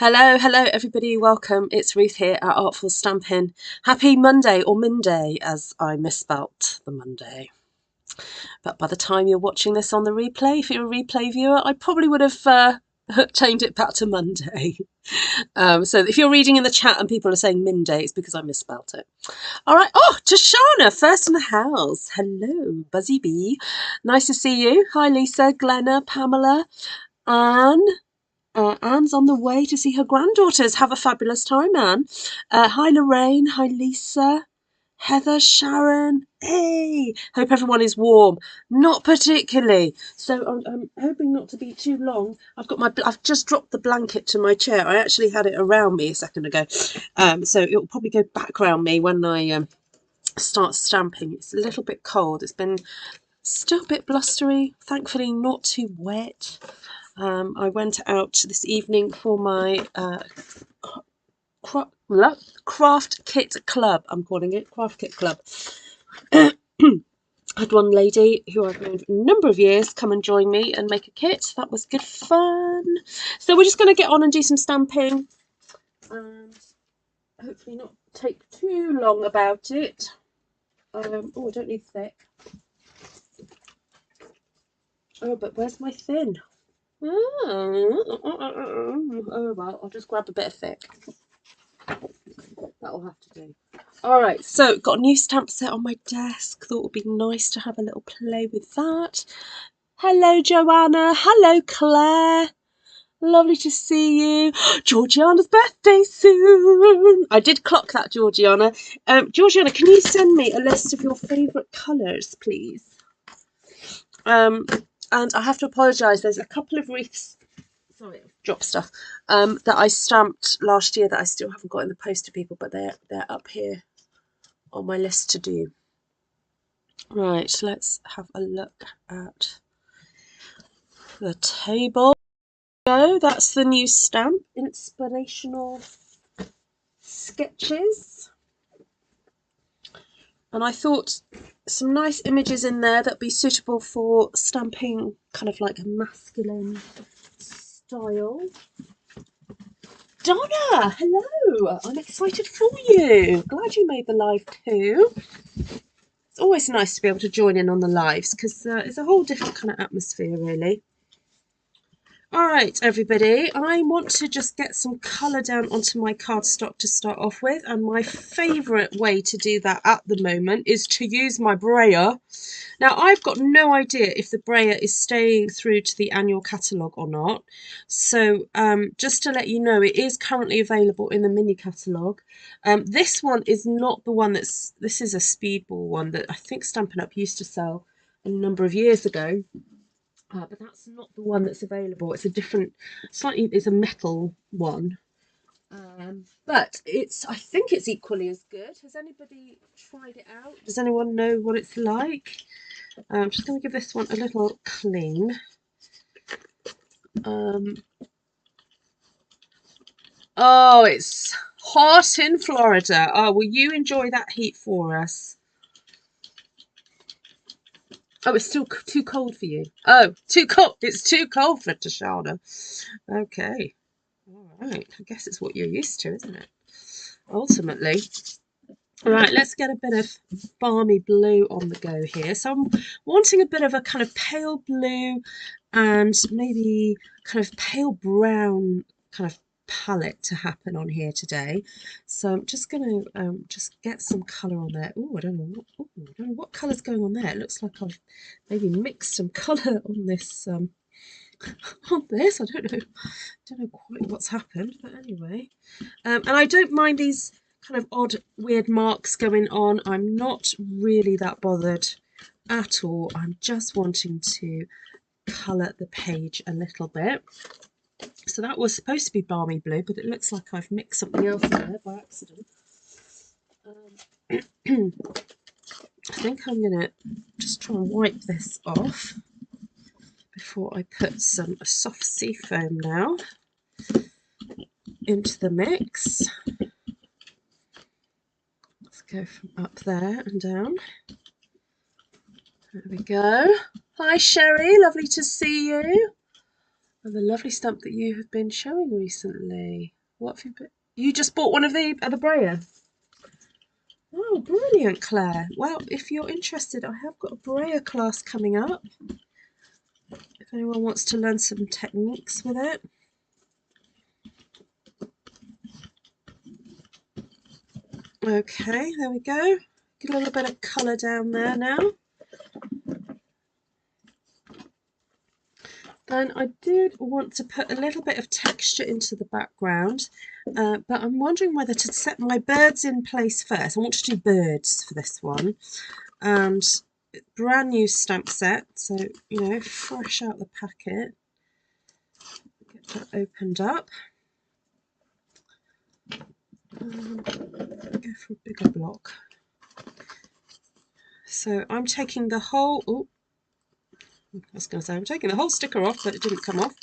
Hello, hello everybody, welcome. It's Ruth here at Artful Stampin. Happy Monday, or Monday, as I misspelt the Monday. But by the time you're watching this on the replay, if you're a replay viewer, I probably would have changed it back to Monday. So if you're reading in the chat and people are saying Monday, it's because I misspelt it. All right. Oh, Tashana, first in the house. Hello, Buzzy Bee. Nice to see you. Hi, Lisa, Glenna, Pamela, Anne. Anne's on the way to see her granddaughters. Have a fabulous time, Anne. Hi, Lorraine. Hi, Lisa. Heather, Sharon. Hey, hope everyone is warm. Not particularly. So I'm hoping not to be too long. I've just dropped the blanket to my chair. I actually had it around me a second ago. So it'll probably go back around me when I start stamping. It's a little bit cold. It's been still a bit blustery. Thankfully, not too wet. I went out this evening for my craft kit club, I'm calling it, craft kit club. I had one lady who I've known for a number of years come and join me and make a kit. That was good fun. So we're just going to get on and do some stamping and hopefully not take too long about it. Oh, I don't need thick. Oh, but where's my thin? Oh well, I'll just grab a bit of thick. That'll have to do. All right, so got a new stamp set on my desk. Thought it would be nice to have a little play with that. Hello, Joanna. Hello, Claire. Lovely to see you. Georgiana's birthday soon. I did clock that, Georgiana. Georgiana, can you send me a list of your favourite colours, please? And I have to apologise. There's a couple of wreaths. Sorry, drop stuff. That I stamped last year that I still haven't got in the post to people, but they're up here on my list to do. Right, let's have a look at the table. So that's the new stamp, Inspirational Sketches. And I thought some nice images in there that'd be suitable for stamping kind of like a masculine style. Donna, hello! I'm excited for you. Glad you made the live too. It's always nice to be able to join in on the lives because it's a whole different kind of atmosphere, really. All right, everybody, I want to just get some colour down onto my cardstock to start off with, and my favourite way to do that at the moment is to use my brayer. Now, I've got no idea if the brayer is staying through to the annual catalogue or not, so just to let you know, it is currently available in the mini catalogue. This one is not the one this is a Speedball one that I think Stampin' Up! Used to sell a number of years ago. But that's not the one that's available. It's a different, it's a metal one. But I think it's equally as good. Has anybody tried it out? Does anyone know what it's like? I'm just going to give this one a little clean. Oh, it's hot in Florida. Oh, will you enjoy that heat for us? Oh, it's still too cold for you. Oh, too cold. It's too cold for Tashana. Okay. All right. I guess it's what you're used to, isn't it? Ultimately. All right, let's get a bit of Balmy Blue on the go here. So I'm wanting a bit of a kind of pale blue and maybe kind of pale brown kind of palette to happen on here today. So I'm just going to just get some colour on there. Oh, I don't know what colour's going on there. It looks like I've maybe mixed some colour on this. I don't know quite what's happened, but anyway. And I don't mind these kind of odd, weird marks going on. I'm not really that bothered at all. I'm just wanting to colour the page a little bit. So that was supposed to be Balmy Blue, but it looks like I've mixed something else in there by accident. I think I'm going to just try and wipe this off before I put some soft sea foam now into the mix. Let's go from up there and down. There we go. Hi Sherry, lovely to see you. And the lovely stamp that you have been showing recently. What have you been? You just bought one of the Brayer? Oh, brilliant, Claire. Well, if you're interested, I have got a Brayer class coming up. If anyone wants to learn some techniques with it. Okay, there we go. Get a little bit of colour down there now. And I did want to put a little bit of texture into the background, but I'm wondering whether to set my birds in place first. I want to do birds for this one. And brand new stamp set, so, you know, fresh out the packet. Get that opened up. Go for a bigger block. So I'm taking the whole, I was going to say I'm taking the whole sticker off, but it didn't come off.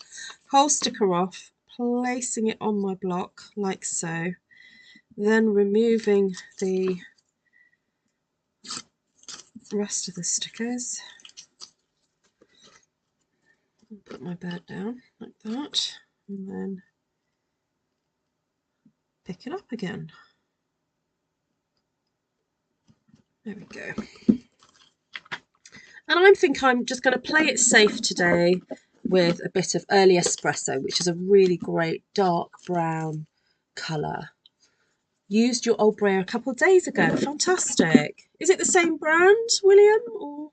Whole sticker off, placing it on my block like so, then removing the rest of the stickers. Put my bird down like that, and then pick it up again. There we go. And I think I'm just going to play it safe today with a bit of early espresso, which is a really great dark brown colour. Used your old Brayer a couple of days ago. Fantastic. Is it the same brand, William? Or...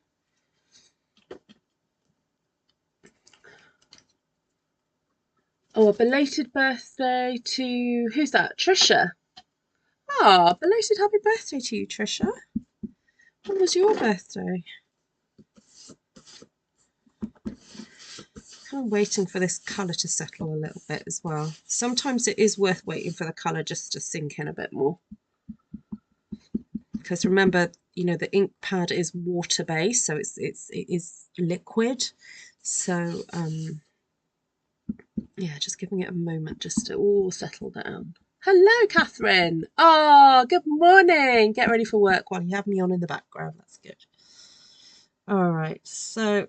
Oh, a belated birthday to... Who's that? Trisha. Ah, belated happy birthday to you, Trisha. When was your birthday? Kind of waiting for this colour to settle a little bit as well. Sometimes it is worth waiting for the colour just to sink in a bit more. Because remember, you know, the ink pad is water based, so it is liquid. So yeah, just giving it a moment just to all settle down. Hello, Catherine. Oh, good morning. Get ready for work while you have me on in the background. That's good. All right, so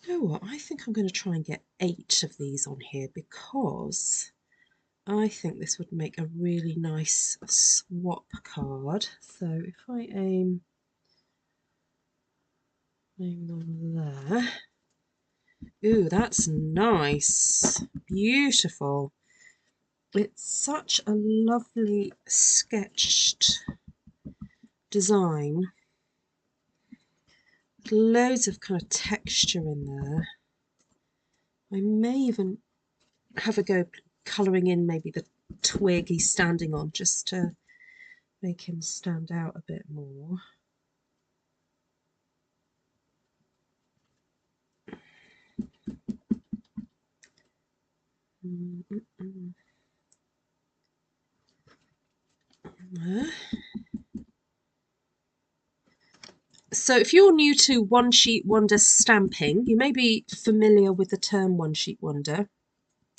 you know what? I think I'm going to try and get 8 of these on here because I think this would make a really nice swap card. So if I aim on there. Ooh, that's nice. Beautiful. It's such a lovely sketched design. Loads of kind of texture in there. I may even have a go colouring in maybe the twig he's standing on just to make him stand out a bit more. So if you're new to One Sheet Wonder stamping, you may be familiar with the term One Sheet Wonder.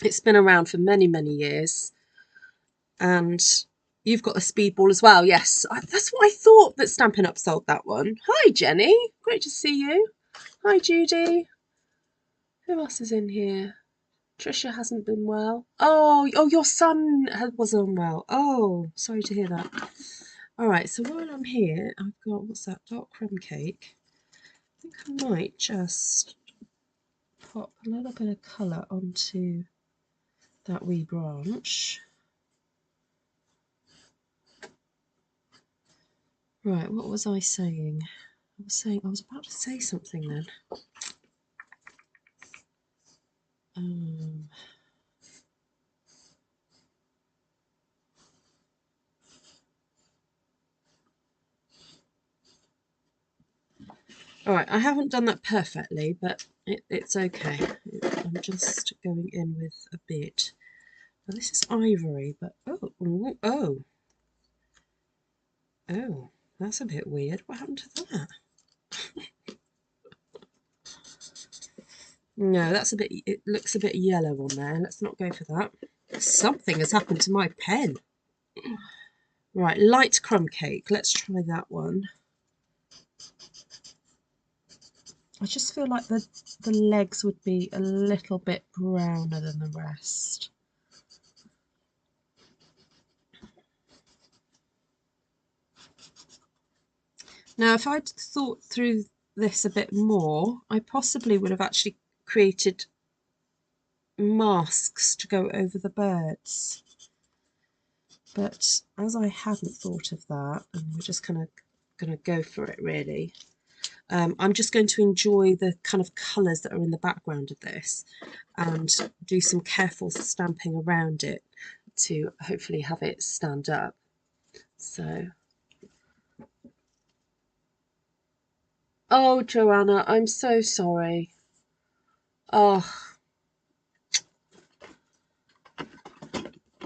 It's been around for many, many years. And you've got a speedball as well. Yes, that's what I thought that Stampin' Up sold that one. Hi, Jenny. Great to see you. Hi, Judy. Who else is in here? Trisha hasn't been well. Oh, your son was unwell. Oh, sorry to hear that. All right, so while I'm here, I've got, what's that, dark crumb cake. I think I might just pop a little bit of colour onto that wee branch. Right, what was I saying? I was about to say something then. All right, I haven't done that perfectly, but it's okay. I'm just going in with a bit. Now this is ivory, but oh, that's a bit weird. What happened to that? No, that's a bit. It looks a bit yellow on there. Let's not go for that. Something has happened to my pen. Right, light crumb cake. Let's try that one. I just feel like the legs would be a little bit browner than the rest. Now, if I'd thought through this a bit more, I possibly would have actually created masks to go over the birds. But as I hadn't thought of that, and we're just kind of going to go for it really, I'm just going to enjoy the kind of colours that are in the background of this and do some careful stamping around it to hopefully have it stand up. So, oh Joanna, I'm so sorry. Oh,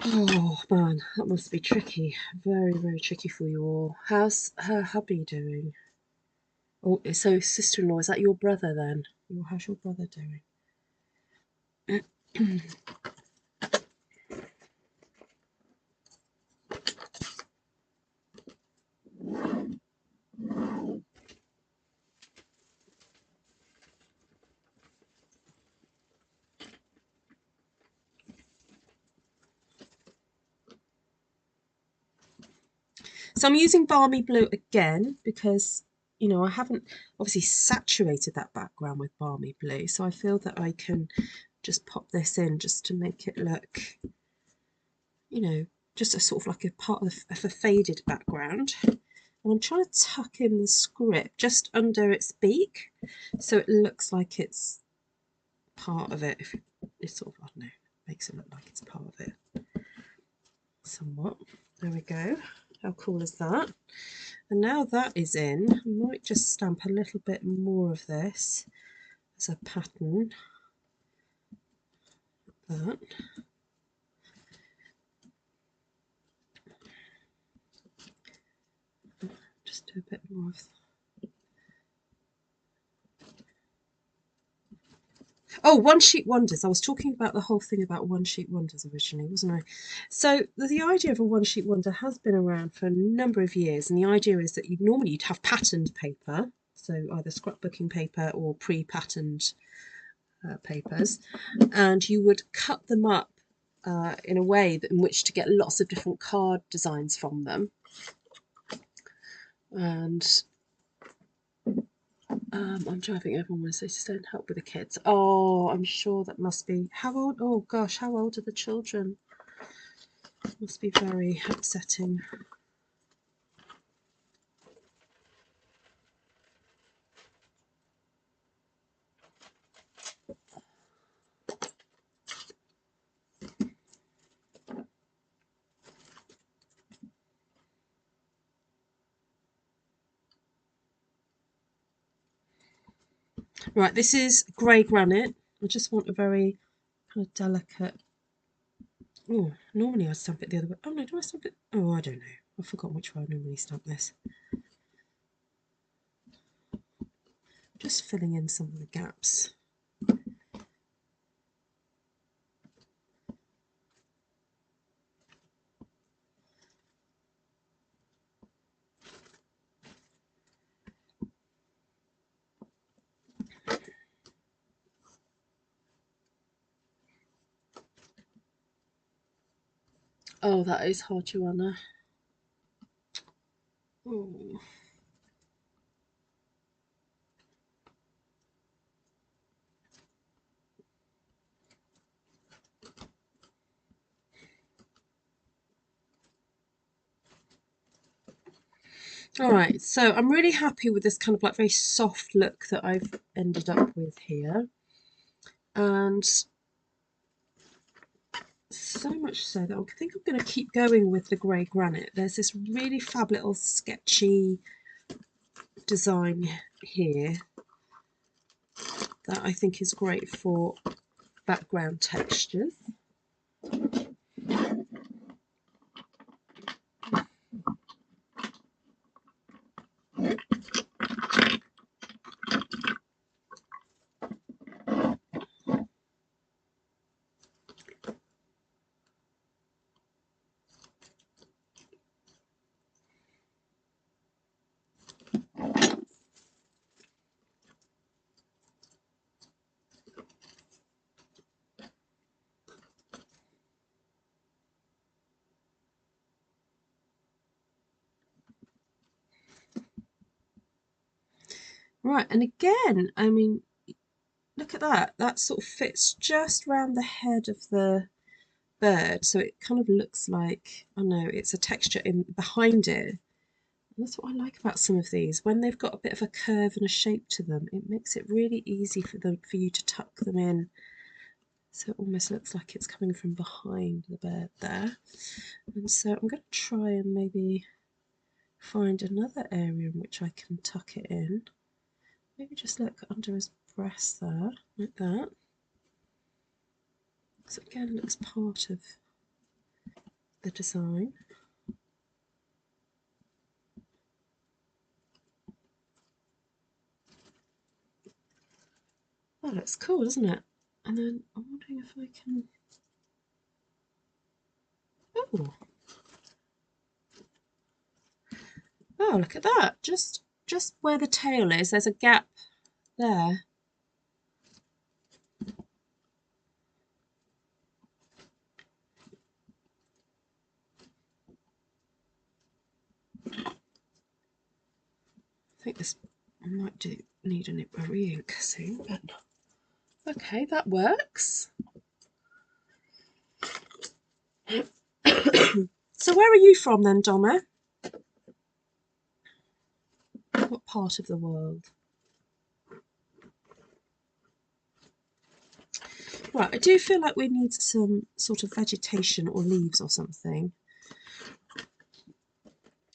oh man, that must be tricky. Very, very tricky for you all. How's her hubby doing? Oh, so sister-in-law, is that your brother then? How's your brother doing? So I'm using Balmy Blue again because, you know, I haven't obviously saturated that background with Balmy Blue. So I feel that I can just pop this in just to make it look, you know, just a sort of like a part of a faded background. And I'm trying to tuck in the script just under its beak so it looks like it's part of it. If it's sort of, I don't know, makes it look like it's part of it somewhat. There we go. How cool is that? And now that is in, I might just stamp a little bit more of this as a pattern. That. Just do a bit more of that. Oh, one sheet wonders. I was talking about the whole thing about one sheet wonders originally, wasn't I? So the idea of a one sheet wonder has been around for a number of years, and the idea is that you'd have patterned paper, so either scrapbooking paper or pre-patterned papers, and you would cut them up in a way in which to get lots of different card designs from them. And I'm driving everyone so just don't help with the kids. Oh, I'm sure that must be how old? Oh gosh, how old are the children? Must be very upsetting. Right, this is grey granite. I just want a very kind of delicate. Oh, normally I stamp it the other way. Oh no, do I stamp it? Oh, I don't know. I've forgotten which way I normally stamp this. Just filling in some of the gaps. Oh, that is hard, Joanna. Oh. All right, so I'm really happy with this kind of like very soft look that I've ended up with here. And so much so that I think I'm going to keep going with the grey granite. There's this really fab little sketchy design here that I think is great for background textures. Right, and again, I mean, look at that. That sort of fits just round the head of the bird, so it kind of looks like, I don't know, it's a texture in behind it. And that's what I like about some of these. When they've got a bit of a curve and a shape to them, it makes it really easy for you to tuck them in. So it almost looks like it's coming from behind the bird there. And so I'm going to try and maybe find another area in which I can tuck it in. Maybe just look under his breast there, like that. So again, looks part of the design. Oh, that's cool, isn't it? And then I'm wondering if I can. Oh, oh, look at that! Just where the tail is, there's a gap there. I think this might need a re-ink soon, but okay, that works. So where are you from then, Donna? What part of the world? Right, I do feel like we need some sort of vegetation or leaves or something.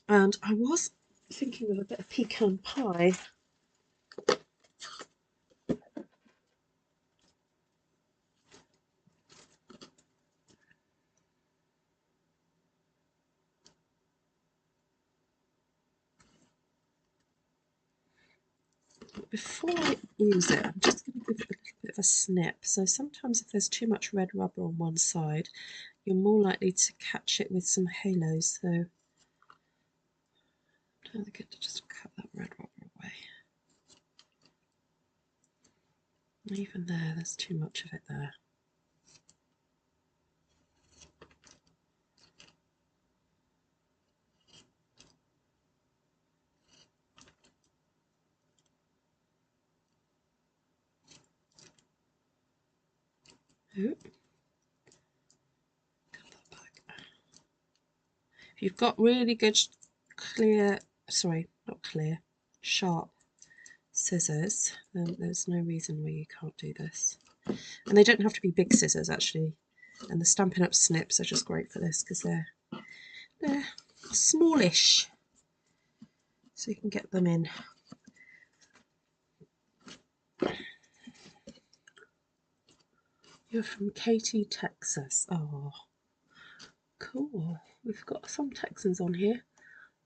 And I was thinking of a bit of pecan pie. Before I use it, I'm just going to give it a little bit of a snip. So sometimes if there's too much red rubber on one side, you're more likely to catch it with some halos. So I'm trying to get to just cut that red rubber away. Even there's too much of it there. Ooh. Cut that back. If you've got really good sharp scissors, then there's no reason why you can't do this. And they don't have to be big scissors actually. And the Stampin' Up snips are just great for this because they're smallish. So you can get them in. You're from Katy, Texas. Oh, cool. We've got some Texans on here.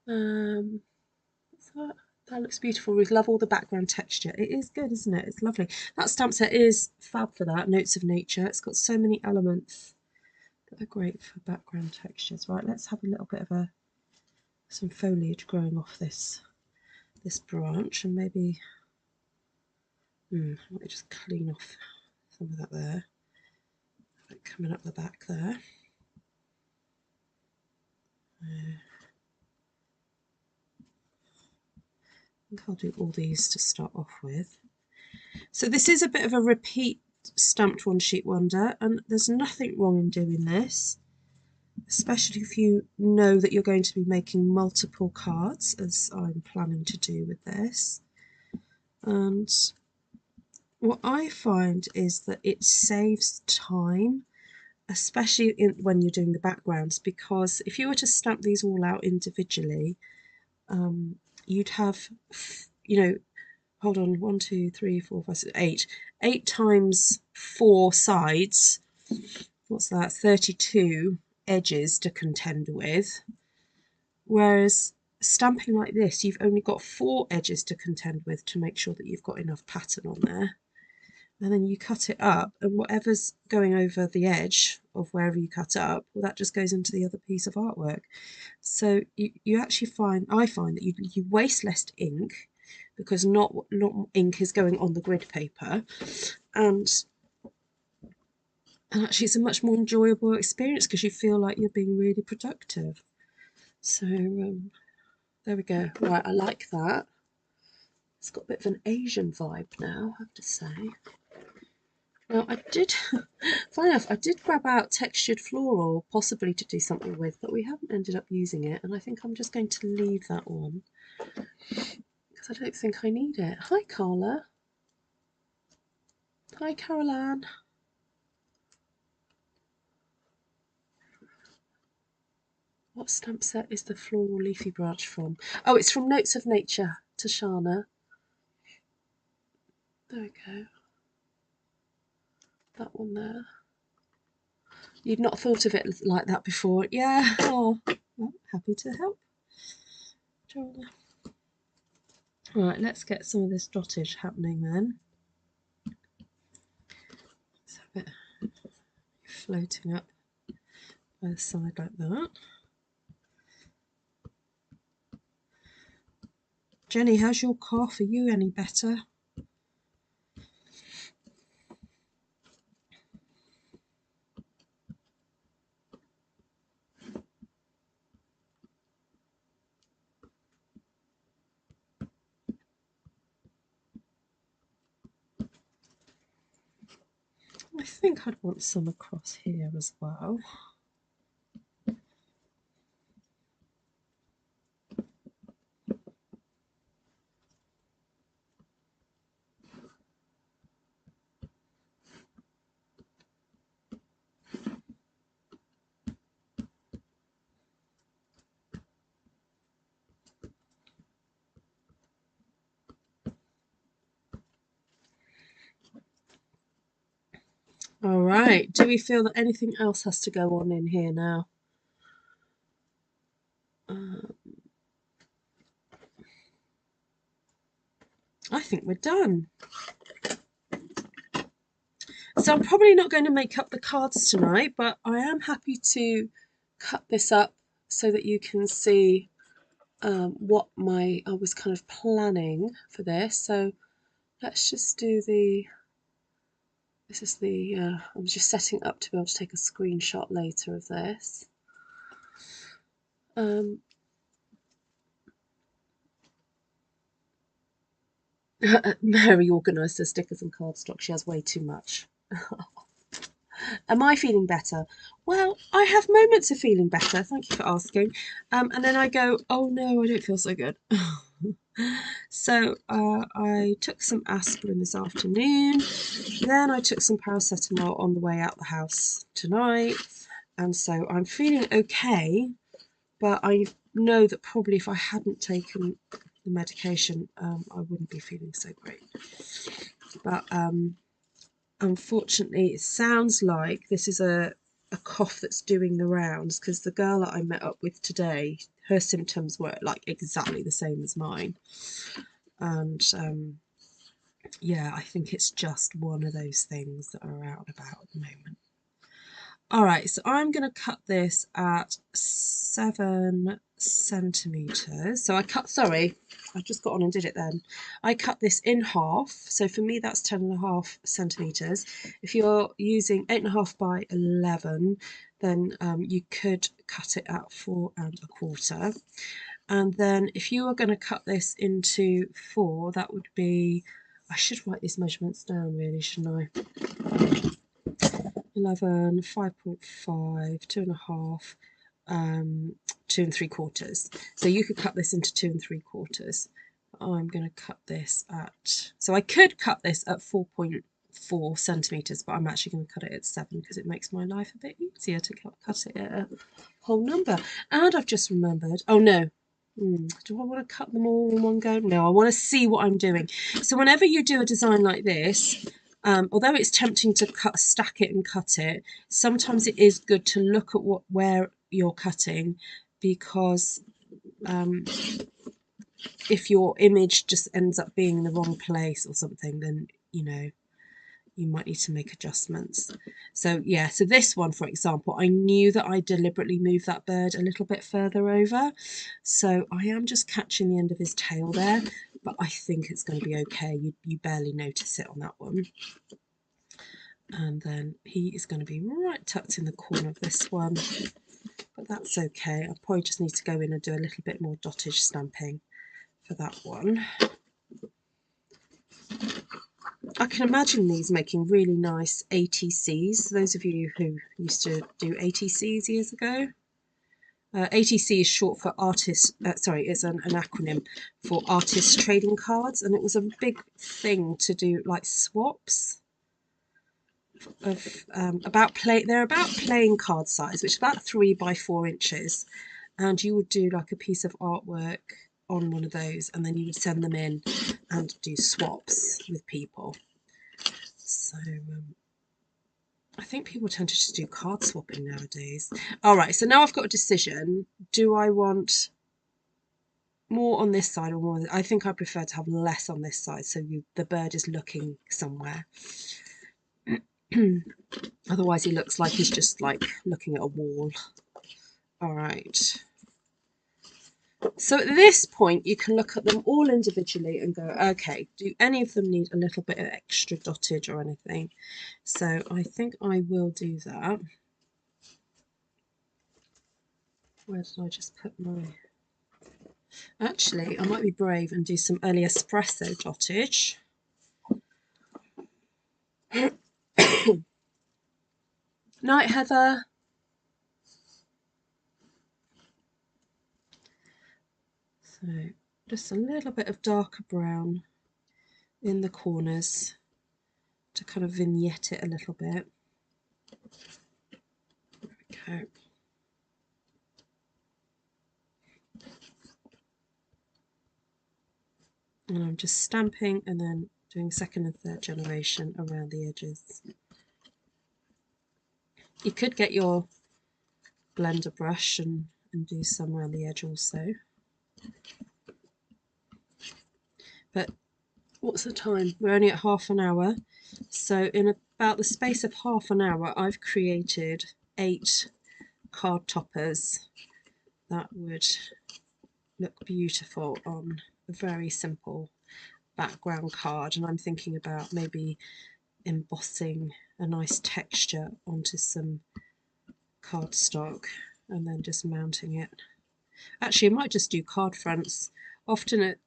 What's that? That looks beautiful. We love all the background texture. It is good, isn't it? It's lovely. That stamp set is fab for that. Notes of Nature. It's got so many elements that are great for background textures. Right, let's have a little bit of some foliage growing off this branch, and maybe let me just clean off some of that there. Coming up the back there. I think I'll do all these to start off with. So this is a bit of a repeat stamped one sheet wonder, and there's nothing wrong in doing this, especially if you know that you're going to be making multiple cards, as I'm planning to do with this. And what I find is that it saves time, especially when you're doing the backgrounds, because if you were to stamp these all out individually, you'd have, hold on, 1, 2, 3, 4, 5, 6, 8. 8 times 4 sides, what's that, 32 edges to contend with. Whereas stamping like this, you've only got 4 edges to contend with to make sure that you've got enough pattern on there. And then you cut it up, and whatever's going over the edge of wherever you cut up, well, that just goes into the other piece of artwork. So you actually I find that you waste less ink, because not ink is going on the grid paper, and actually it's a much more enjoyable experience because you feel like you're being really productive. So there we go. Right, I like that. It's got a bit of an Asian vibe now, I have to say. Now I did, funny enough, I did grab out textured floral, possibly to do something with, but we haven't ended up using it, and I think I'm just going to leave that one because I don't think I need it. Hi Carla. Hi Caroline. What stamp set is the floral leafy branch from? Oh, it's from Notes of Nature, Tashana. There we go. That one there. You'd not thought of it like that before. Yeah. Oh, well, happy to help. Right, let's get some of this dottage happening then. Let's have it floating up by the side like that. Jenny, how's your cough? Are you any better? I think I'd want some across here as well. All right, do we feel that anything else has to go on in here now? I think we're done. So I'm probably not going to make up the cards tonight, but I am happy to cut this up so that you can see what I was kind of planning for this. So let's just do this is I'm just setting up to be able to take a screenshot later of this. Mary organised her stickers and cardstock. She has way too much. Am I feeling better? Well, I have moments of feeling better. Thank you for asking. And then I go, oh no, I don't feel so good. So I took some aspirin this afternoon. Then I took some paracetamol on the way out the house tonight. And so I'm feeling okay. But I know that probably if I hadn't taken the medication, I wouldn't be feeling so great. But unfortunately, it sounds like this is a cough that's doing the rounds, because the girl that I met up with today, her symptoms were like exactly the same as mine. And yeah, I think it's just one of those things that are out and about at the moment. All right, so I'm going to cut this at 7 centimeters. So I just got on and did it then. I cut this in half. So for me, that's 10.5 centimeters. If you're using 8.5 by 11, then you could cut it at 4.25. And then if you are going to cut this into 4, that would be, I should write these measurements down really, shouldn't I? 11, 5.5, 2.5, 2.75. So you could cut this into 2.75. I'm going to cut this at, so I could cut this at 4.4 centimeters, but I'm actually going to cut it at 7 because it makes my life a bit easier to cut it at a whole number. And I've just remembered, oh no, do I want to cut them all in one go? No, I want to see what I'm doing. So whenever you do a design like this, although it's tempting to stack it and cut it, sometimes it is good to look at where you're cutting, because if your image just ends up being in the wrong place or something, then you might need to make adjustments. So yeah, so this one, for example, I knew that I deliberately moved that bird a little bit further over, so I am just catching the end of his tail there, but I think it's going to be okay. You barely notice it on that one. And then he is going to be right tucked in the corner of this one, but that's okay. I probably just need to go in and do a little bit more dottage stamping for that one. I can imagine these making really nice ATCs. Those of you who used to do ATCs years ago. ATC is short for artist, sorry, it's an acronym for artist trading cards, and it was a big thing to do like swaps of they're about playing card size, which is about 3 by 4 inches, and you would do like a piece of artwork on one of those, and then you would send them in and do swaps with people. So I think people tend to just do card swapping nowadays. All right, so now I've got a decision. Do I want more on this side or more? I think I prefer to have less on this side, so the bird is looking somewhere. Otherwise he looks like he's just like looking at a wall. All right. So at this point, you can look at them all individually and go, okay, do any of them need a little bit of extra dottage or anything? So I think I will do that. Where did I just put my... Actually, I might be brave and do some early espresso dottage. Night, Heather. So just a little bit of darker brown in the corners to kind of vignette it a little bit. There we go. And I'm just stamping and then doing second and third generation around the edges. You could get your blender brush and do some around the edge also. But what's the time? We're only at half an hour. So in about the space of half an hour, I've created 8 card toppers that would look beautiful on a very simple background card. And I'm thinking about maybe embossing a nice texture onto some cardstock and then just mounting it. Actually, I might just do card fronts. Often at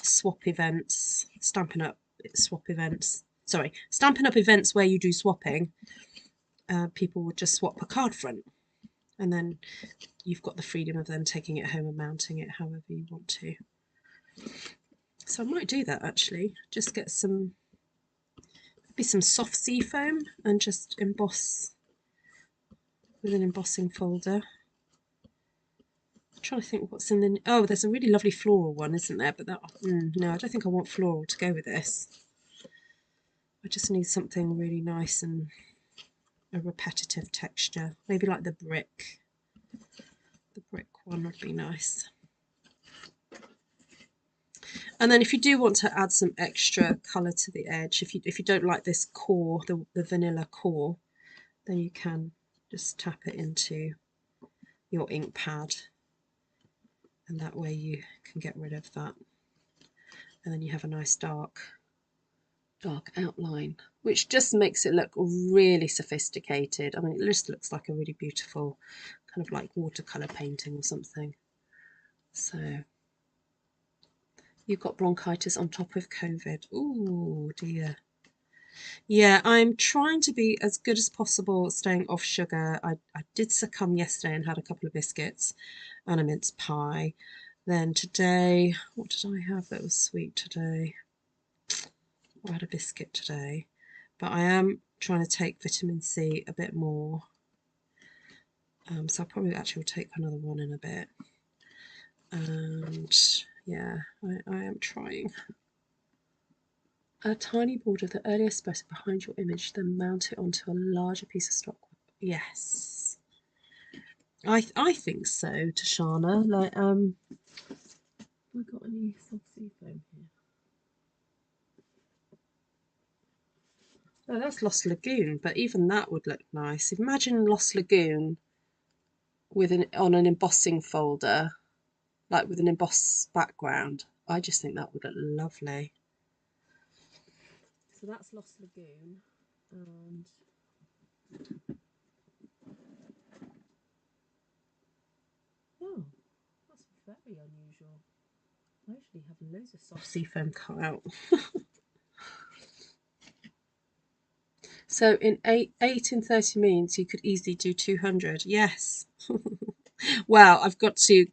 swap events, Stampin' Up events where you do swapping, people would just swap a card front, and then you've got the freedom of then taking it home and mounting it however you want to. So I might do that actually. Just get maybe some soft sea foam and just emboss with an embossing folder. I'm trying to think what's in the... Oh, there's a really lovely floral one, isn't there? But that... no, I don't think I want floral to go with this. I just need something really nice and a repetitive texture. Maybe like the brick. The brick one would be nice. And then if you do want to add some extra colour to the edge, if you don't like this core, the vanilla core, then you can just tap it into your ink pad, and that way you can get rid of that. And then you have a nice dark outline, which just makes it look really sophisticated. I mean, it just looks like a really beautiful kind of like watercolour painting or something. So you've got bronchitis on top of COVID. Ooh dear. Yeah, I'm trying to be as good as possible staying off sugar. I did succumb yesterday and had a couple of biscuits and a mince pie. Then today, what did I have that was sweet today? I had a biscuit today. But I am trying to take vitamin C a bit more. So I probably actually will take another one in a bit. And yeah, I am trying. A tiny border of the early espresso behind your image, then mount it onto a larger piece of stock. Yes, I think so, Tashana. Like, have we got any soft sea foam here? Oh, that's Lost Lagoon, but even that would look nice. Imagine Lost Lagoon with on an embossing folder, like with an embossed background. I just think that would look lovely. So that's Lost Lagoon, and oh, that's very unusual. I actually have loads of soft sea foam cut out. So in 8 in 30 minutes, you could easily do 200. Yes. Well, I've got to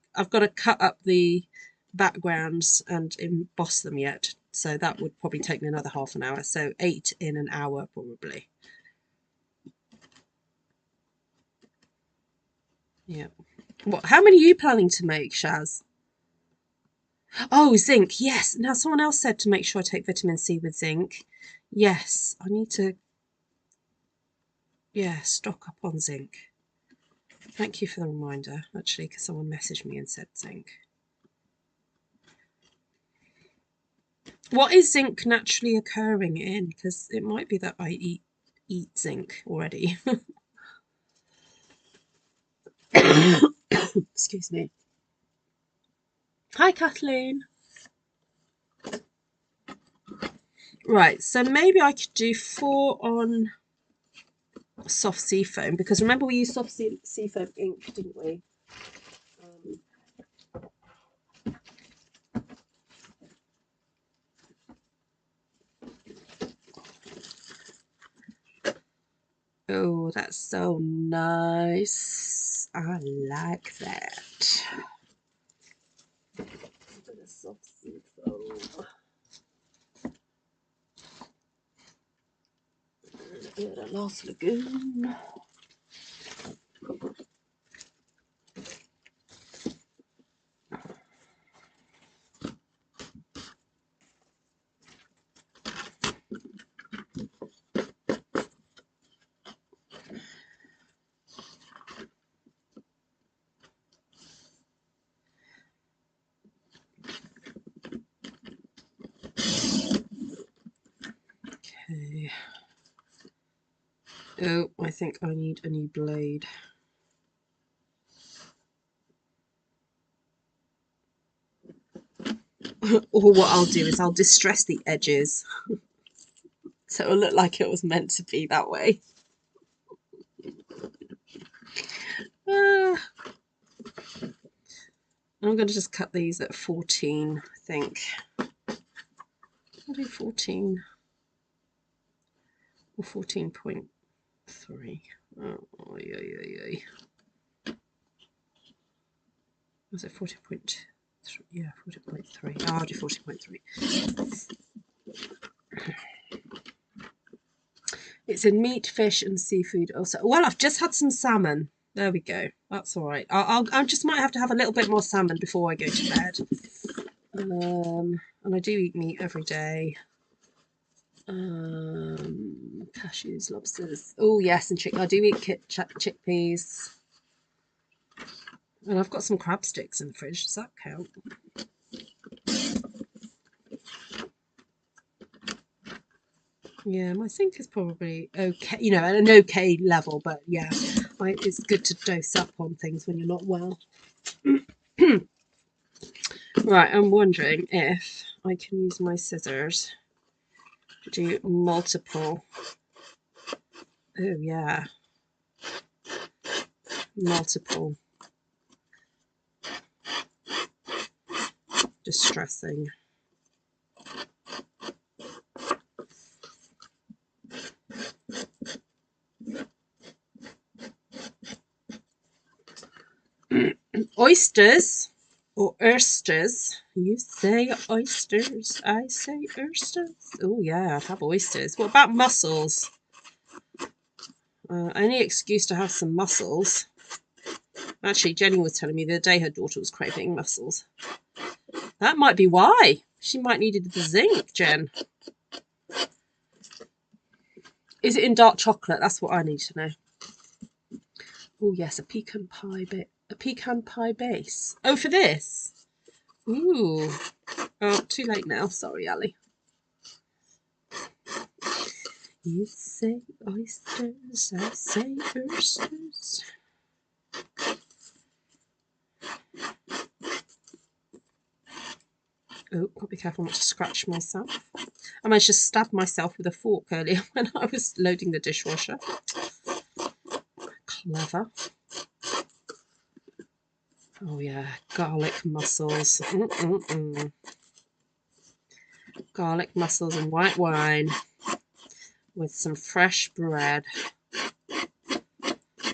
cut up the backgrounds and emboss them yet. So that would probably take me another half an hour. So 8 in an hour probably. Yeah. What? How many are you planning to make, Shaz? Oh, zinc. Yes. Now someone else said to make sure I take vitamin C with zinc. Yes, I need to. Yeah, stock up on zinc. Thank you for the reminder, actually, because someone messaged me and said zinc. What is zinc naturally occurring in? Because it might be that I eat zinc already. Excuse me. Hi, Kathleen. Right, so maybe I could do 4 on soft seafoam, because remember we used soft seafoam ink, didn't we? Oh, that's so nice. I like that. A bit of soft seafoam. And a bit of Lost Lagoon. Okay. Oh, I think I need a new blade. Or what I'll do is I'll distress the edges so it'll look like it was meant to be that way. I'm going to just cut these at 14, I think. I'll do 14 or 14.3. Oh, yeah. Was it 14.3? Yeah, 14.3. Oh, I'll do 14.3. It's in meat, fish, and seafood also. Well, I've just had some salmon. There we go. That's all right. I just might have to have a little bit more salmon before I go to bed. And I do eat meat every day. Cashews, lobsters. Oh yes, and I do eat chickpeas. And I've got some crab sticks in the fridge. Does that count? Yeah, my zinc is probably okay, you know, at an okay level, but yeah, it's good to dose up on things when you're not well. Right, I'm wondering if I can use my scissors to do multiple. Oh yeah, multiple distressing. Oysters or oysters. You say oysters, I say oysters. Oh yeah, I'd have oysters. What about mussels? Any excuse to have some mussels. Actually, Jenny was telling me the other day her daughter was craving mussels. That might be why. She might needed the zinc, Jen. Is it in dark chocolate? That's what I need to know. Oh yes, a pecan pie base. Oh, for this. Ooh. Oh, too late now. Sorry, Ali. You say oysters, I say oysters. Oh, got to be careful not to scratch myself. I managed to stab myself with a fork earlier when I was loading the dishwasher. Clever. Oh yeah, garlic mussels. Garlic mussels and white wine. with some fresh bread.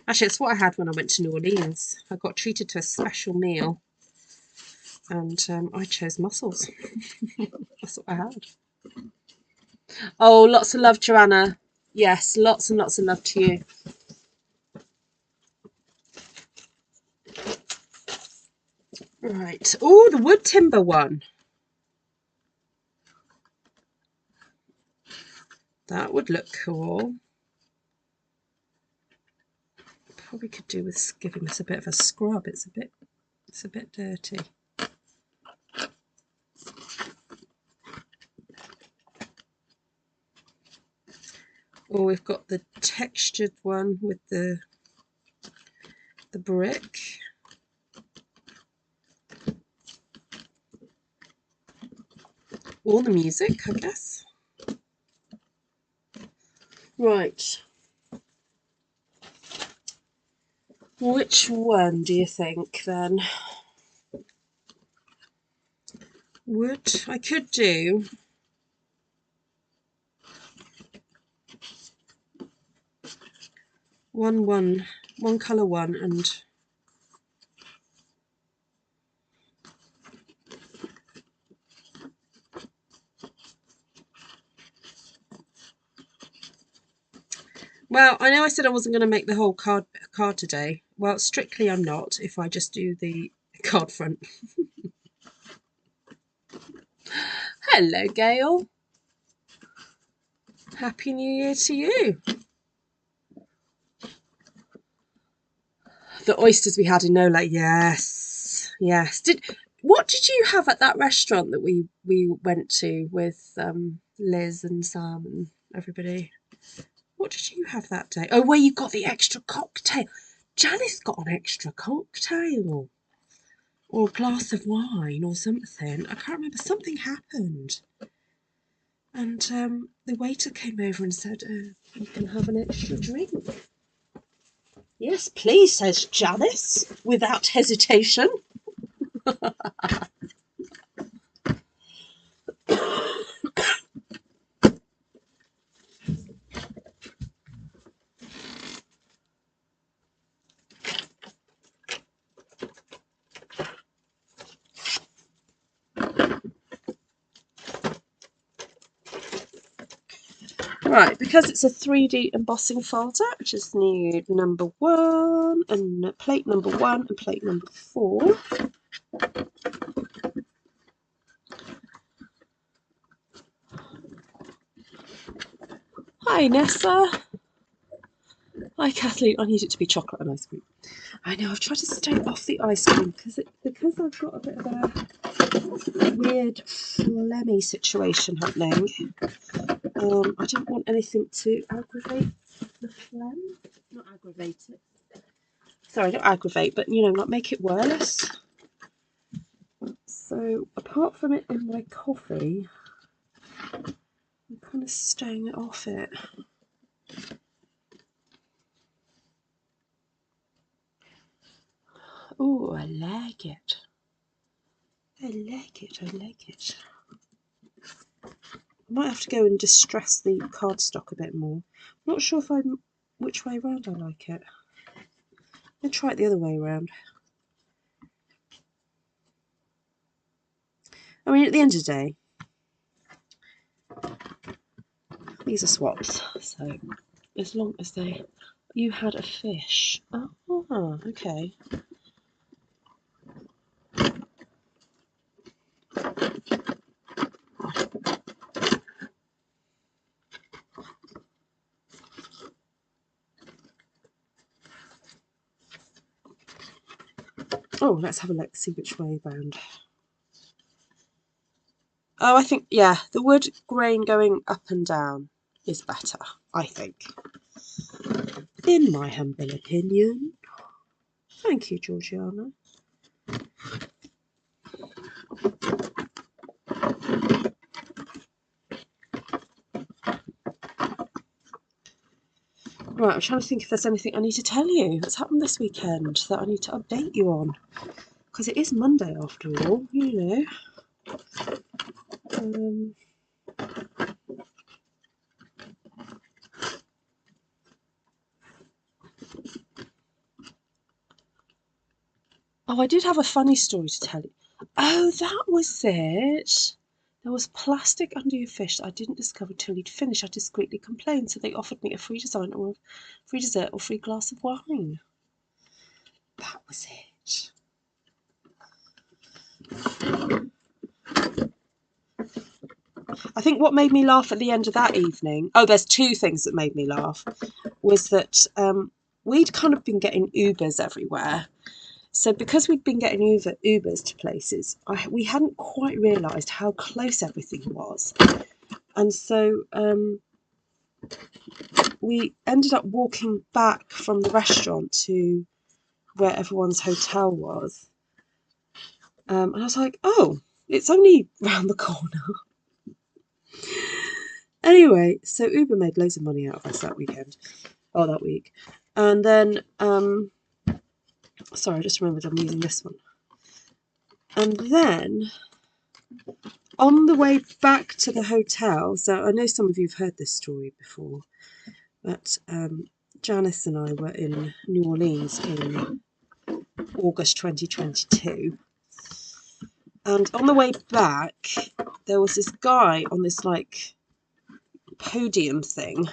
Actually, it's what I had when I went to New Orleans. I got treated to a special meal, and I chose mussels. That's what I had. Oh, lots of love, Joanna. Yes, lots and lots of love to you. Right. Oh, the wood timber one. That would look cool. Probably could do with giving this a bit of a scrub. It's a bit dirty. Or we've got the textured one with the brick. Or the music, I guess. Right. Which one do you think then? Wood, I could do one colour one, and well, I know I said I wasn't going to make the whole card today. Well, strictly I'm not, if I just do the card front. Hello, Gail. Happy New Year to you. The oysters we had in Nola, yes, yes. What did you have at that restaurant that we went to with Liz and Sam and everybody? What did you have that day? Oh, where you got the extra cocktail. Janice got an extra cocktail. Or a glass of wine or something. I can't remember. Something happened. And the waiter came over and said, you can have an extra drink. Yes, please, says Janice, without hesitation. Right, because it's a 3D embossing folder, I just need number 1 and plate number 1 and plate number 4. Hi, Nessa. Hi, Kathleen. I need it to be chocolate and ice cream. I know, I've tried to stay off the ice cream because I've got a bit of a weird phlegmy situation happening. I don't want anything to aggravate the phlegm. Not aggravate it. Sorry, not aggravate, but not make it worse. So apart from it in my coffee, I'm kind of staying off it. Oh, I like it. I like it. I like it. I might have to go and distress the cardstock a bit more. I'm not sure which way around I like it. I'll try it the other way around. I mean, at the end of the day, these are swaps. So as long as you had a fish. Oh, okay. Oh, let's have a look, see which way round. Oh, I think, yeah, the wood grain going up and down is better, I think. In my humble opinion. Thank you, Georgiana. Right, I'm trying to think if there's anything I need to tell you that's happened this weekend that I need to update you on. Because it is Monday after all, Right, Oh, I did have a funny story to tell you. Oh, that was it. There was plastic under your fish that I didn't discover till he'd finished. I discreetly complained, so they offered me a free design or a free dessert or free glass of wine. That was it. I think what made me laugh at the end of that evening, oh, there's two things that made me laugh, was that we'd kind of been getting Ubers everywhere. So because we'd been getting Ubers to places, we hadn't quite realised how close everything was. And so we ended up walking back from the restaurant to where everyone's hotel was. And I was like, oh, it's only round the corner. Anyway, so Uber made loads of money out of us that weekend. Oh, that week. And then, sorry, I just remembered I'm using this one. And then, on the way back to the hotel, so I know some of you have heard this story before, but Janice and I were in New Orleans in August 2022. And on the way back, there was this guy on this like podium thing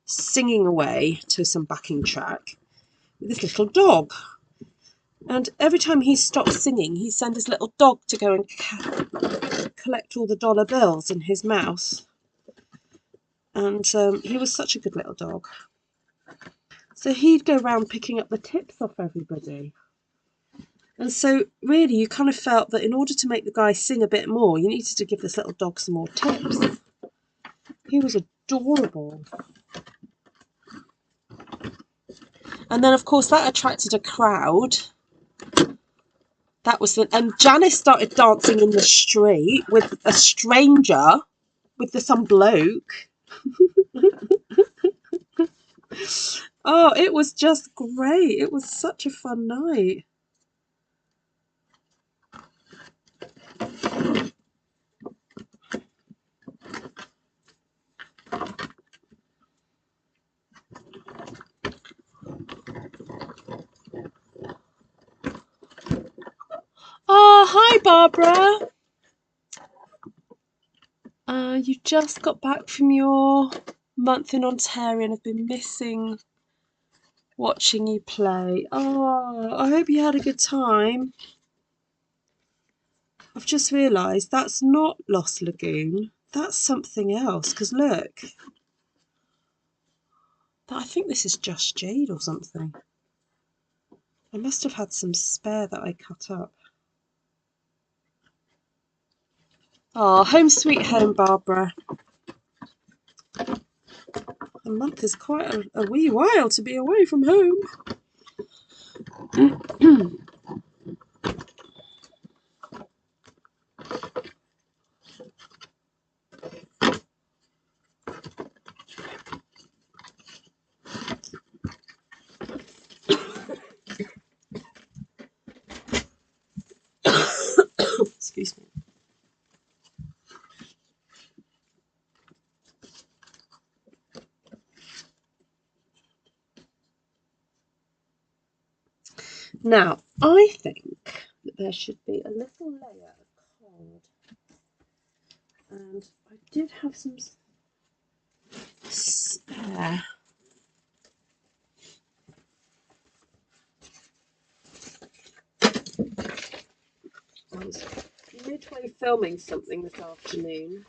singing away to some backing track with this little dog. And every time he stopped singing, he'd send his little dog to go and collect all the dollar bills in his mouth. And he was such a good little dog. So he'd go around picking up the tips off everybody. And so really you kind of felt that in order to make the guy sing a bit more, you needed to give this little dog some more tips. He was adorable. And then of course that attracted a crowd. That was and Janice started dancing in the street with a stranger, with some bloke. Oh, it was just great. It was such a fun night. Oh, hi, Barbara. You just got back from your month in Ontario and have been missing watching you play. Oh, I hope you had a good time. I've just realised that's not Lost Lagoon. That's something else, because look. I think this is Just Jade or something. I must have had some spare that I cut up. Oh, home sweet home, Barbara. A month is quite a wee while to be away from home. Excuse me. Now, I think that there should be a little layer of card. And I did have some spare. I was midway filming something this afternoon.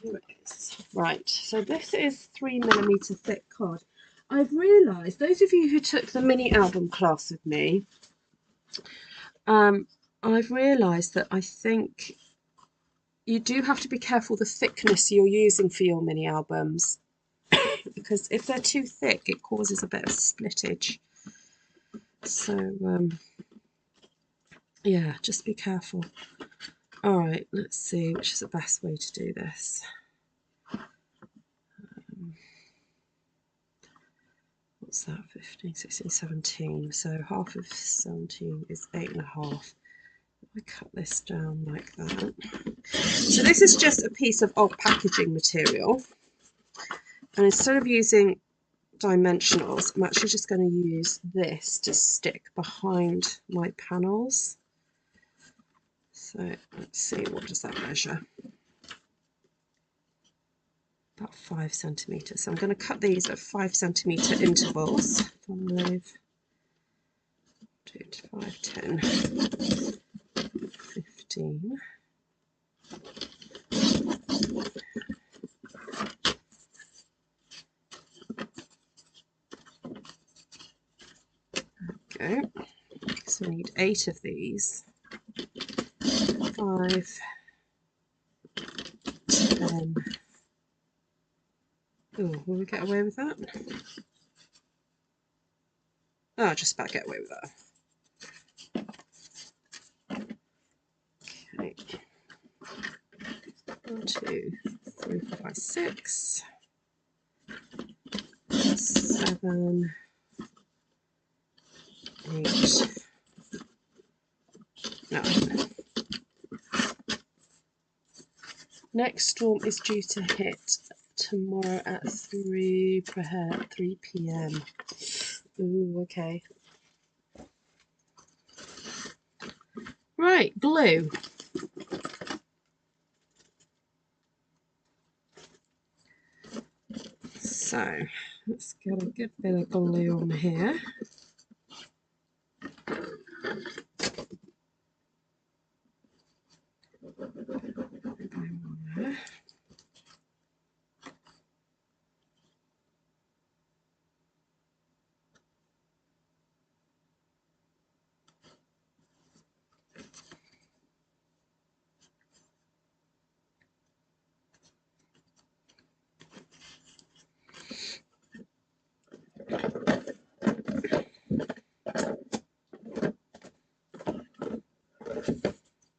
Here it is. Right, so this is 3mm thick card. I've realised, those of you who took the mini album class with me, I've realised that I think you do have to be careful the thickness you're using for your mini albums, because if they're too thick, it causes a bit of splittage. So, yeah, just be careful. All right, let's see which is the best way to do this. What's that? 15, 16, 17. So half of 17 is 8.5. I cut this down like that. So this is just a piece of old packaging material. And instead of using dimensionals, I'm actually just going to use this to stick behind my panels. So let's see, what does that measure? About 5 centimetres. So I'm going to cut these at 5 centimetre intervals. 5, 2 to 5, 10, 15. Go. So I need 8 of these. 5, 10. Oh, will we get away with that? Oh, just about get away with that. Okay. 1, 2, 3, 4, 5, 6, 7, 8, 9. Next storm is due to hit tomorrow at 3 p.m. Ooh, okay. Right, glue. So let's get a good bit of glue on here.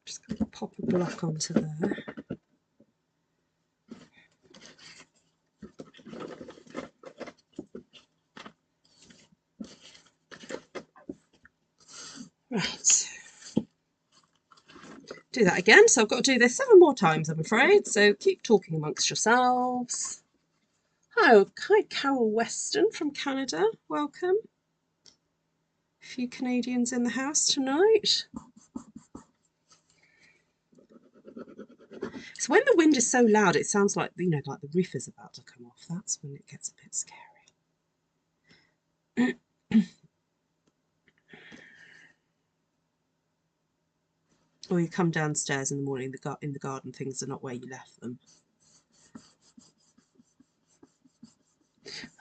Just going to pop a block onto there. Right. Do that again. So I've got to do this 7 more times, I'm afraid. So keep talking amongst yourselves. Hi, Carol Weston from Canada. Welcome. A few Canadians in the house tonight. So when the wind is so loud, it sounds like, you know, like the roof is about to come off. That's when it gets a bit scary. Or you come downstairs in the morning, in the garden, things are not where you left them.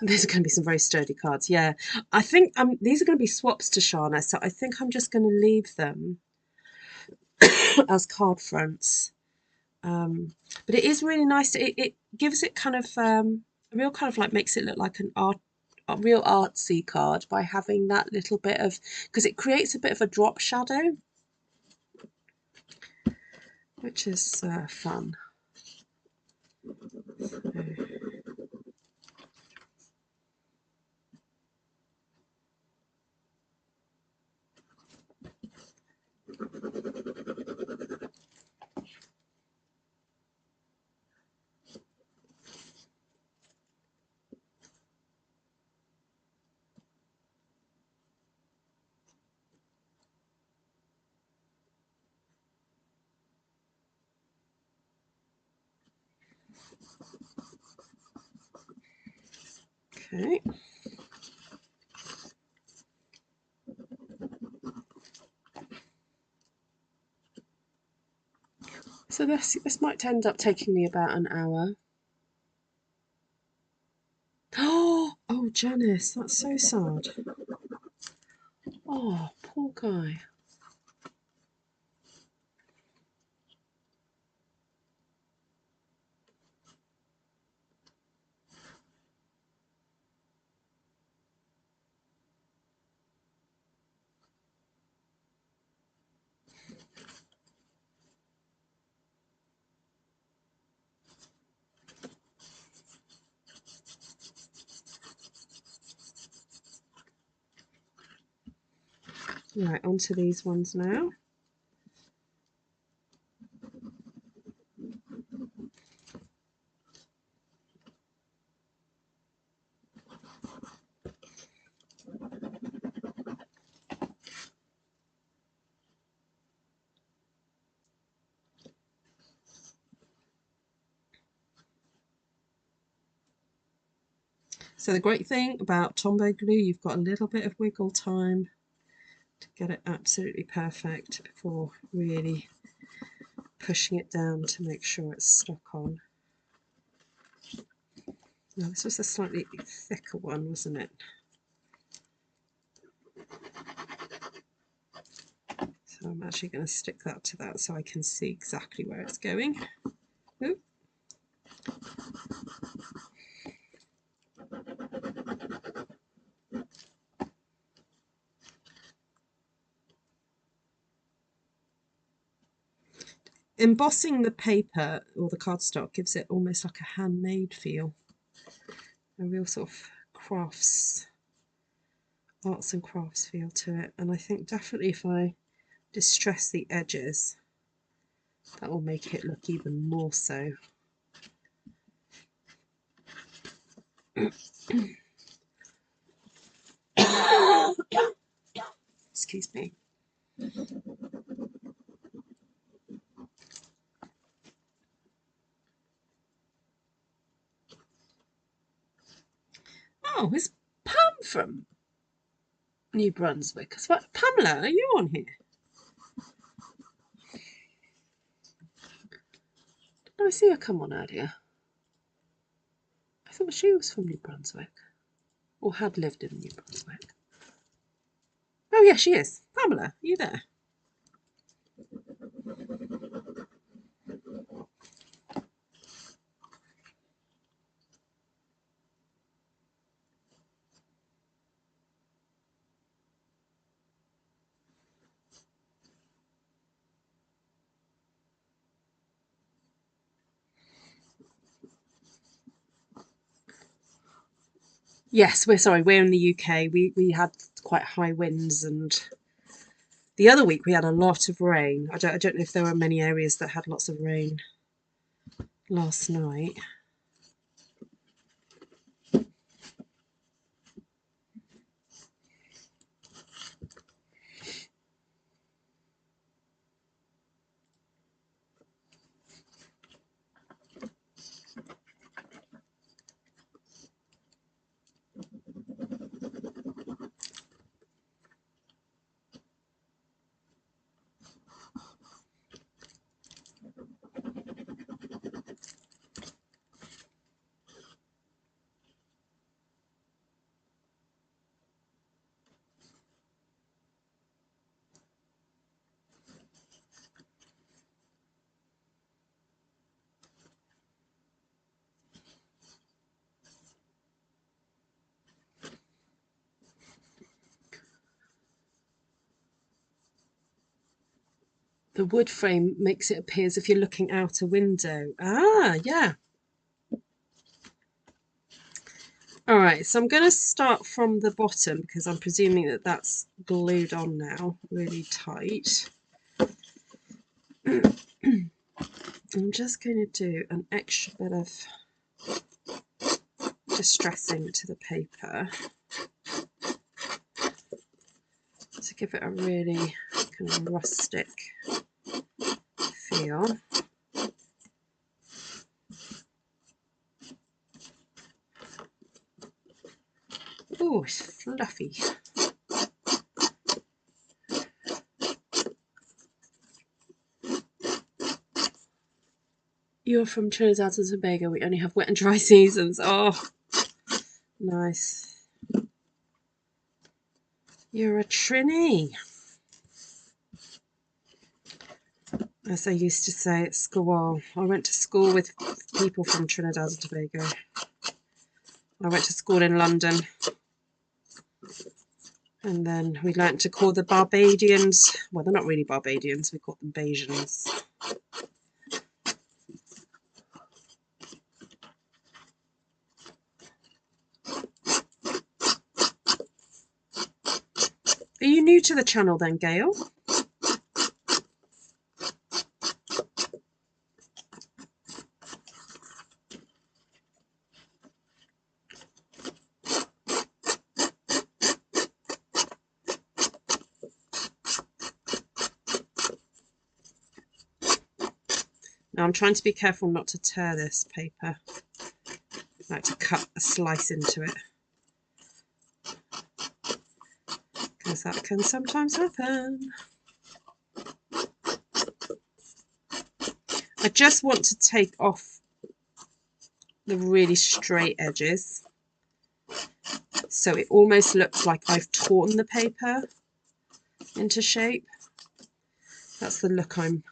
And these are going to be some very sturdy cards. Yeah, I think these are going to be swaps to Shana, so I think I'm just going to leave them as card fronts. But it is really nice. It gives it kind of a real kind of like makes it look like a real artsy card by having that little bit of, because it creates a bit of a drop shadow, which is fun. Okay. So this might end up taking me about an hour. Oh, Janice, that's so sad. Oh, poor guy. Right, onto these ones now. So the great thing about Tombow glue, you've got a little bit of wiggle time to get it absolutely perfect before really pushing it down to make sure it's stuck on. Now this was a slightly thicker one, wasn't it? So I'm actually going to stick that to that so I can see exactly where it's going. Ooh. Embossing the paper or the cardstock gives it almost like a handmade feel, a real sort of arts and crafts feel to it. And I think definitely if I distress the edges, that will make it look even more so. Excuse me. Oh, is Pam from New Brunswick? Pamela, are you on here? Did I see her come on earlier? I thought she was from New Brunswick, or had lived in New Brunswick. Oh yeah, she is. Pamela, are you there? Yes, we're in the UK. We had quite high winds, and the other week we had a lot of rain. I don't know if there were many areas that had lots of rain last night. The wood frame makes it appear as if you're looking out a window. Ah, yeah. All right, so I'm going to start from the bottom because I'm presuming that that's glued on now really tight. I'm just going to do an extra bit of distressing to the paper to give it a really kind of rustic feel. Oh, it's fluffy. You're from Trinidad and Tobago. We only have wet and dry seasons. Oh, nice. You're a Trini. As I used to say at school. I went to school with people from Trinidad and Tobago. I went to school in London. And then we learnt to call the Barbadians, well, they're not really Barbadians, we call them Bajans. Are you new to the channel then, Gail? Now I'm trying to be careful not to tear this paper. I like to cut a slice into it. because that can sometimes happen. I just want to take off the really straight edges, so it almost looks like I've torn the paper into shape. That's the look I'm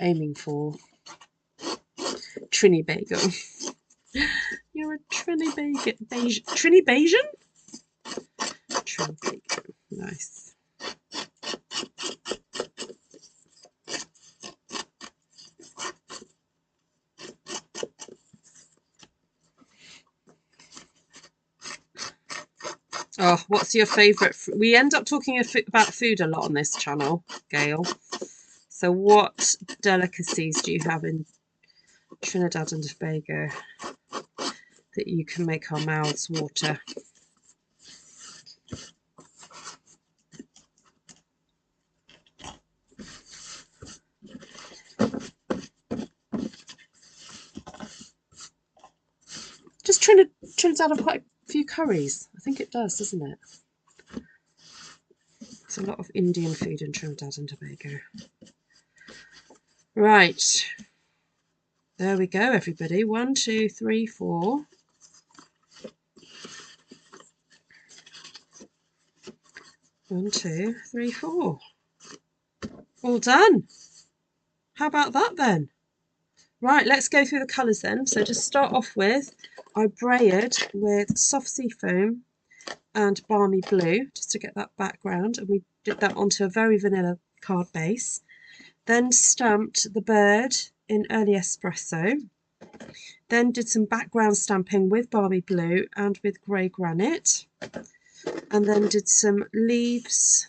aiming for. Trini Bagel. You're a Trini Bagel. Trini Bayesian? Trini Bagel. Nice. Oh, what's your favourite? We end up talking about food a lot on this channel, Gail. So what delicacies do you have in Trinidad and Tobago that you can make our mouths water? Does Trinidad have quite a few curries? I think it does, doesn't it? There's a lot of Indian food in Trinidad and Tobago. Right. There we go, everybody. 1, 2, 3, 4. One, 2, 3, 4. All done. How about that then? Right, let's go through the colours then. So to start off with, I braided with soft sea foam and Balmy Blue, just to get that background, and we did that onto a very vanilla card base. Then stamped the bird in early espresso. Then did some background stamping with Balmy Blue and with grey granite. And then did some leaves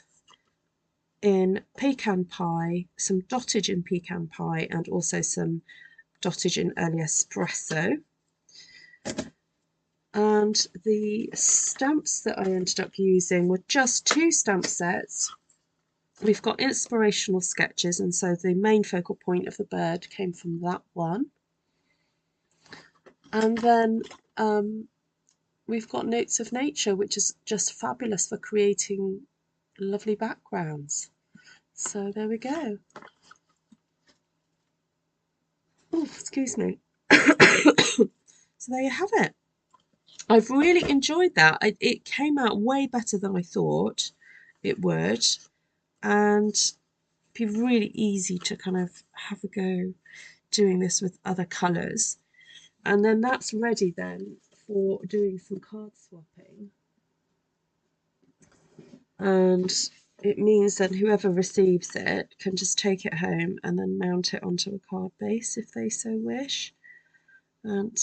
in Pecan Pie, some dottage in Pecan Pie, and also some dottage in early espresso. And the stamps that I ended up using were just 2 stamp sets. We've got Inspirational Sketches, and so the main focal point of the bird came from that one. And then we've got Notes of Nature, which is just fabulous for creating lovely backgrounds. So there we go. Oh, excuse me. So there you have it. I've really enjoyed that. It came out way better than I thought it would, and be really easy to kind of have a go doing this with other colours. And then that's ready then for doing some card swapping. And it means that whoever receives it can just take it home and then mount it onto a card base if they so wish. And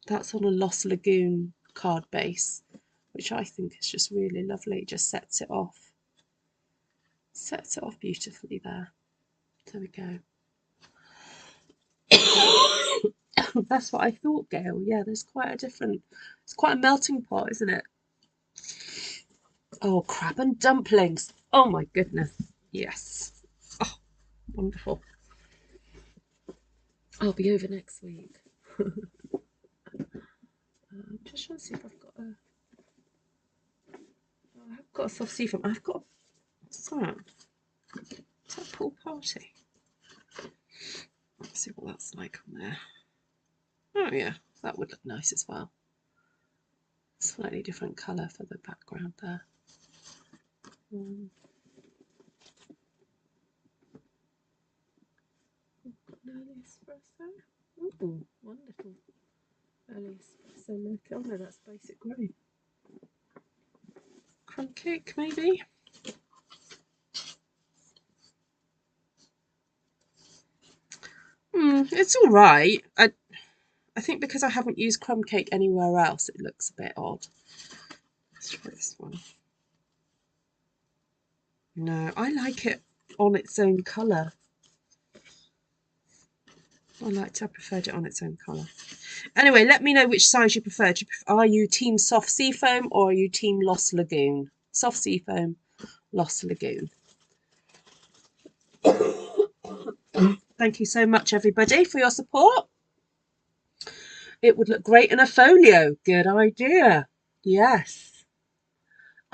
that's on a Lost Lagoon card base, which I think is just really lovely. It just sets it off. Sets it off beautifully there. There we go. That's what I thought, Gail. Yeah, there's quite a different... It's quite a melting pot, isn't it? Oh, crab and dumplings. Oh, my goodness. Yes. Oh, wonderful. I'll be over next week. I'm just trying to see if I've got a... Oh, I've got a soft sea foam. I've got... What's that? Is that a pool party? Let's see what that's like on there. Oh, yeah. That would look nice as well. Slightly different colour for the background there. Early espresso. Ooh, one little early espresso look. Oh no, that's basic grey. Crumb cake, maybe. It's all right. I think because I haven't used crumb cake anywhere else, it looks a bit odd. Let's try this one. No, I like it on its own colour. I preferred it on its own colour. Anyway, let me know which size you prefer. Are you team soft sea foam or are you team Lost Lagoon? Soft sea foam, Lost Lagoon. Thank you so much, everybody, for your support. It would look great in a folio. Good idea. Yes.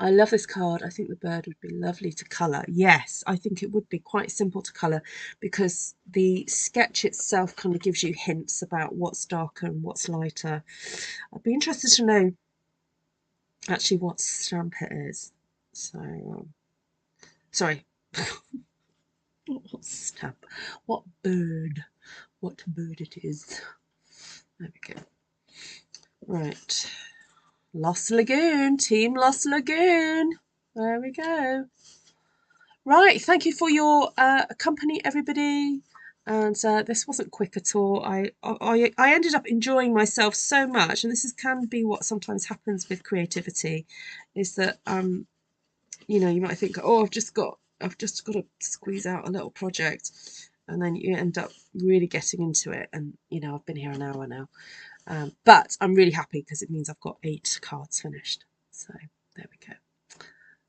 I love this card. I think the bird would be lovely to colour. Yes, I think it would be quite simple to colour because the sketch itself kind of gives you hints about what's darker and what's lighter. I'd be interested to know actually what stamp it is. So, sorry. What stamp? What bird? What bird it is? There we go. Right. Lost Lagoon. Team Lost Lagoon. There we go. Right, thank you for your company, everybody. And this wasn't quick at all. I ended up enjoying myself so much, and can be what sometimes happens with creativity, is that you know, you might think, oh, I've just got to squeeze out a little project, and then you end up really getting into it. And you know, I've been here an hour now, but I'm really happy because it means I've got 8 cards finished. So there we go.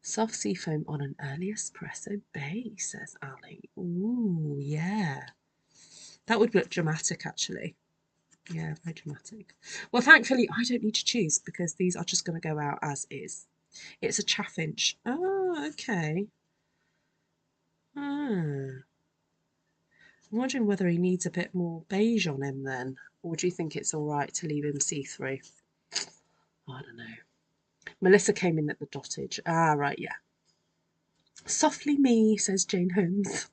Soft sea foam on an early espresso base, says Ali. Ooh, yeah. That would look dramatic, actually. Yeah, very dramatic. Well, thankfully, I don't need to choose because these are just going to go out as is. It's a chaffinch. Oh, okay. I'm wondering whether he needs a bit more beige on him then. Or do you think it's all right to leave him see-through? I don't know. Melissa came in at the dottage. Ah, right, yeah. Softly me, says Jane Holmes.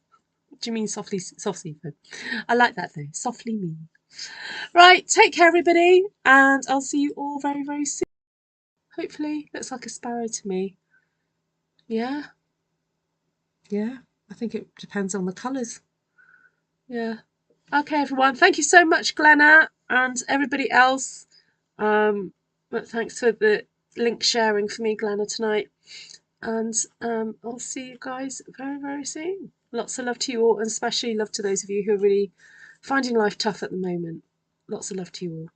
What do you mean softly, softly? I like that though. Softly me. Right, take care, everybody, and I'll see you all very, very soon. Hopefully, looks like a sparrow to me. Yeah, yeah. I think it depends on the colours. Yeah. Okay, everyone. Thank you so much, Glenna, and everybody else. But thanks for the link sharing for me, Glenna, tonight. And I'll see you guys very, very soon. Lots of love to you all, and especially love to those of you who are really finding life tough at the moment. Lots of love to you all.